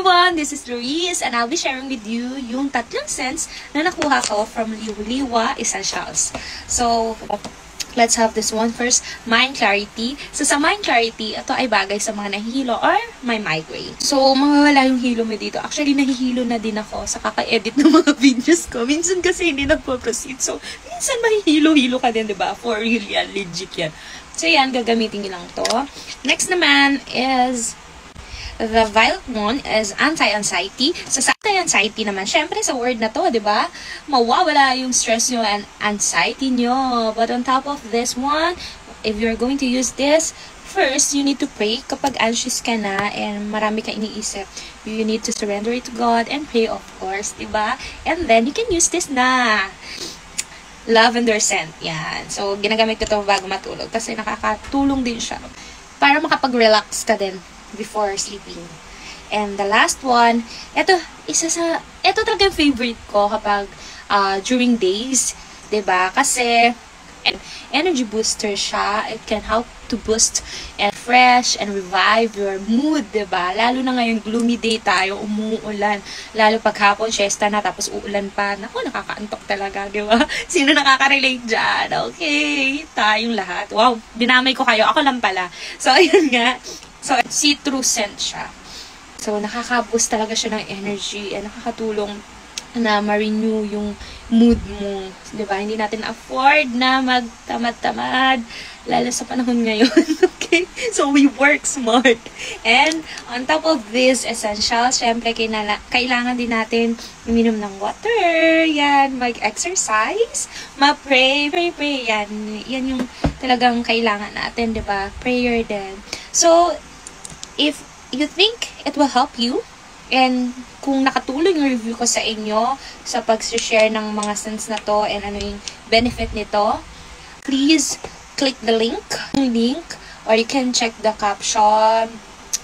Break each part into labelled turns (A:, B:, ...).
A: everyone! This is Luis and I'll be sharing with you yung tatlong scents na nakuha ko from Liwa Essentials. So, let's have this one first, Mind Clarity. So, sa Mind Clarity, ito ay bagay sa mga nahihilo or may migraine. So, mawawala yung hilo mo dito. Actually, nahihilo na din ako sa kaka-edit ng mga videos ko. Minsan kasi hindi nagpo-proceed. So, minsan mahihilo-hilo ka din, diba? For real yan, legit yan. So, yan, gagamitin nyo lang to. Next naman is the violet one is anti-anxiety. So, sa anti-anxiety naman, syempre sa word na to, di ba? Mawawala yung stress nyo and anxiety nyo. But on top of this one, if you're going to use this, first, you need to pray kapag anxious ka na and marami ka iniisip. You need to surrender it to God and pray, of course, di ba? And then, you can use this na. Lavender scent. Yan. So, ginagamit ko to bago matulog kasi nakakatulong din siya para makapag-relax ka din before sleeping. And the last one, ito talaga yung favorite ko kapag during days, 'di ba? Kasi energy booster siya. It can help to boost and fresh and revive your mood, 'di ba? Lalo na ngayong gloomy day tayo, umuulan. Lalo pag hapon, siesta na, tapos uulan pa. Naku, nakakaantok talaga, 'di ba? Sino nakaka-relate dyan? Okay, tayong lahat. Wow, dinamay ko kayo. Ako lang pala. So, ayun nga. So, see-through scent siya. So, nakaka-boost talaga siya ng energy and nakakatulong na ma-renew yung mood mo. Diba? Hindi natin afford na magtamad-tamad, lalo sa panahon ngayon. Okay? So, we work smart. And, on top of this essentials, syempre, kailangan din natin uminom ng water. Yan, mag-exercise, ma-pray, pray. Yan yung talagang kailangan natin, diba? Prayer din. So, if you think it will help you, and kung nakatulong yung review ko sa inyo sa pag-share ng mga scents na to and ano yung benefit nito, please click the link, or you can check the caption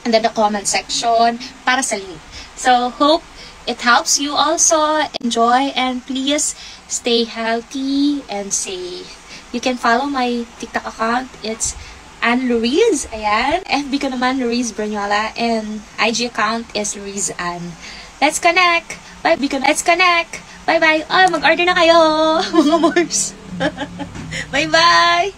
A: and then the comment section para sa link. So, hope it helps you also. Enjoy and please stay healthy and safe. You can follow my TikTok account. It's Ann Louise, ayan. FB ko naman, Louise Branyola. And IG account is Louise Ann. Let's connect! Let's connect! Bye-bye! Oh, mag-order na kayo! Mga Mors! Bye-bye!